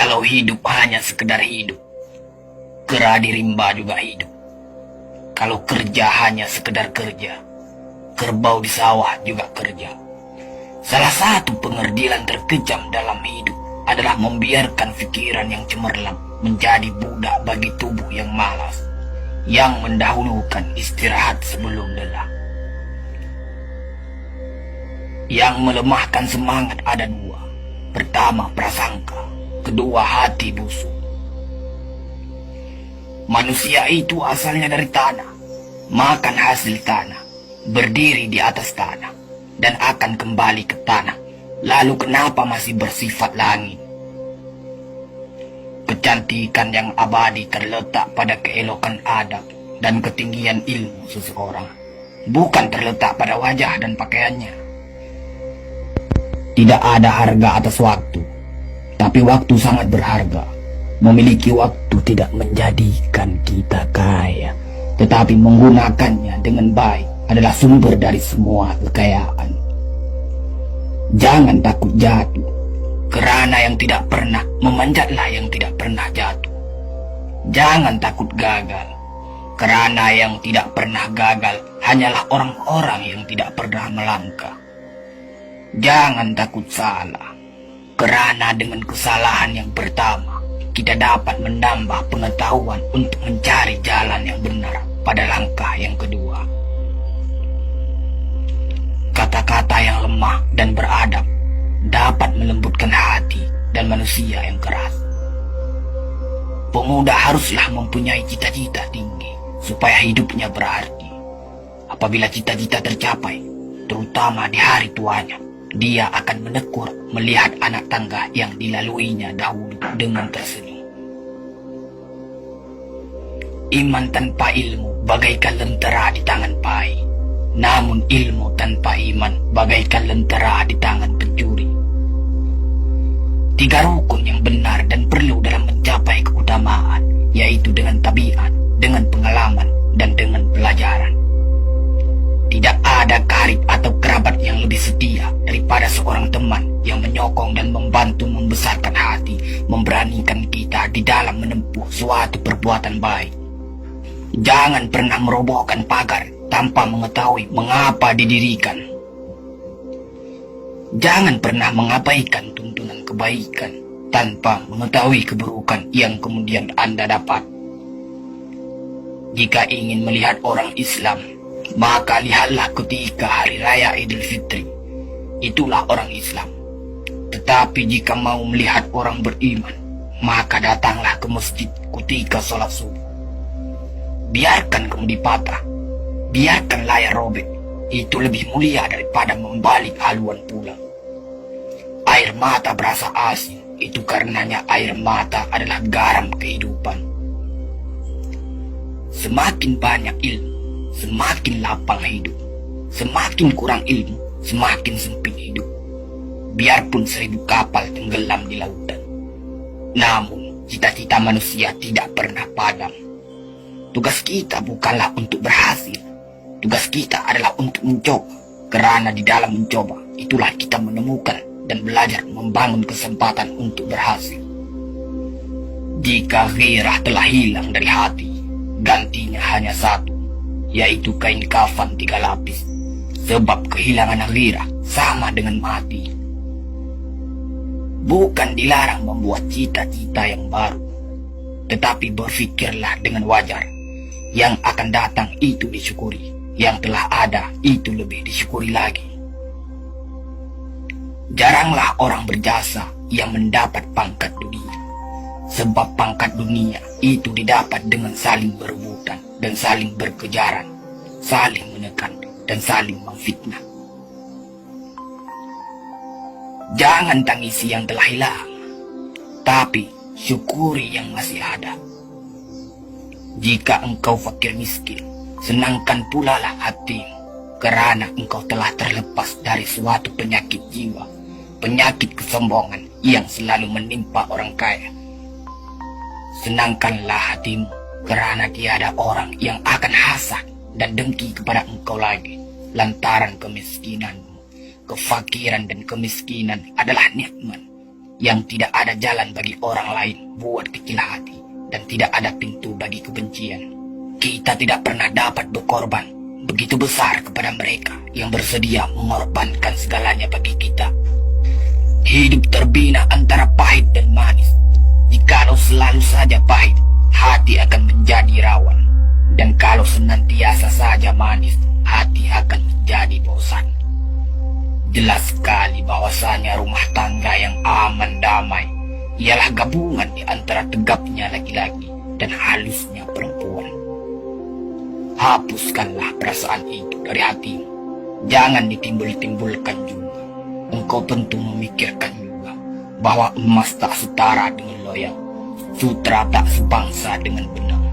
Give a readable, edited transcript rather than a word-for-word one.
Kalau hidup hanya sekedar hidup, kera di rimba juga hidup. Kalau kerja hanya sekedar kerja, kerbau di sawah juga kerja. Salah satu pengerdilan terkejam dalam hidup adalah membiarkan pikiran yang cemerlang menjadi budak bagi tubuh yang malas, yang mendahulukan istirahat sebelum lelah. Yang melemahkan semangat ada dua. Pertama, prasangka. Kedua, hati busuk. Manusia itu asalnya dari tanah, makan hasil tanah, berdiri di atas tanah, dan akan kembali ke tanah. Lalu kenapa masih bersifat langit? Kecantikan yang abadi terletak pada keelokan adab dan ketinggian ilmu seseorang, bukan terletak pada wajah dan pakaiannya. Tidak ada harga atas waktu, tapi waktu sangat berharga. Memiliki waktu tidak menjadikan kita kaya, tetapi menggunakannya dengan baik adalah sumber dari semua kekayaan. Jangan takut jatuh, kerana yang tidak pernah memanjatlah yang tidak pernah jatuh. Jangan takut gagal, kerana yang tidak pernah gagal hanyalah orang-orang yang tidak pernah melangkah. Jangan takut salah, kerana dengan kesalahan yang pertama, kita dapat menambah pengetahuan untuk mencari jalan yang benar pada langkah yang kedua. Kata-kata yang lemah dan beradab dapat melembutkan hati dan manusia yang keras. Pemuda haruslah mempunyai cita-cita tinggi supaya hidupnya berarti. Apabila cita-cita tercapai, terutama di hari tuanya, dia akan menekur melihat anak tangga yang dilaluinya dahulu dengan tersenyum. Iman tanpa ilmu bagaikan lentera di tangan pai, namun ilmu tanpa iman bagaikan lentera di tangan pencuri. Tiga rukun yang benar dan perlu dalam mencapai keutamaan, yaitu dengan tabiat, dengan pengalaman, dan dengan pelajaran. Tidak ada karib atau kerabat yang lebih setia daripada seorang teman yang menyokong dan membantu membesarkan hati, memberanikan kita di dalam menempuh suatu perbuatan baik. Jangan pernah merobohkan pagar tanpa mengetahui mengapa didirikan. Jangan pernah mengabaikan tuntunan kebaikan tanpa mengetahui keburukan yang kemudian Anda dapat. Jika ingin melihat orang Islam, maka lihatlah ketika hari raya Idul Fitri. Itulah orang Islam. Tetapi jika mau melihat orang beriman, maka datanglah ke masjid ketika sholat subuh. Biarkan kemudi patah, biarkan layar robek, itu lebih mulia daripada membalik haluan pulang. Air mata berasa asin, itu karenanya air mata adalah garam kehidupan. Semakin banyak ilmu, semakin lapang hidup. Semakin kurang ilmu, semakin sempit hidup. Biarpun 1000 kapal tenggelam di lautan, namun cita-cita manusia tidak pernah padam. Tugas kita bukanlah untuk berhasil. Tugas kita adalah untuk mencoba. Kerana di dalam mencoba, itulah kita menemukan dan belajar membangun kesempatan untuk berhasil. Jika gairah telah hilang dari hati, gantinya hanya satu, yaitu kain kafan 3 lapis. Sebab kehilangan gairah sama dengan mati. Bukan dilarang membuat cita-cita yang baru, tetapi berfikirlah dengan wajar. Yang akan datang itu disyukuri, yang telah ada itu lebih disyukuri lagi. Jaranglah orang berjasa yang mendapat pangkat dunia, sebab pangkat dunia itu didapat dengan saling berebutan dan saling berkejaran, saling menekan dan saling memfitnah. Jangan tangisi yang telah hilang, tapi syukuri yang masih ada. Jika engkau fakir miskin, senangkan pula lah hatimu, kerana engkau telah terlepas dari suatu penyakit jiwa, penyakit kesombongan yang selalu menimpa orang kaya. Senangkanlah hatimu, kerana tiada orang yang akan hasad dan dengki kepada engkau lagi, lantaran kemiskinanmu. Kefakiran dan kemiskinan adalah nikmat, yang tidak ada jalan bagi orang lain buat kecil hati, dan tidak ada pintu bagi kebencian. Kita tidak pernah dapat berkorban begitu besar kepada mereka yang bersedia mengorbankan segalanya bagi kita. Hidup terbina antara pahit dan manis. Jikalau selalu saja pahit, hati akan menjadi rawan. Dan kalau senantiasa saja manis, hati akan menjadi bosan. Jelas sekali bahwasanya rumah tangga yang aman damai ialah gabungan di antara tegapnya laki-laki dan halusnya perempuan. Hapuskanlah perasaan itu dari hatimu. Jangan ditimbul-timbulkan juga. Engkau tentu memikirkan juga bahwa emas tak setara dengan loyang, sutra tak sebangsa dengan benang.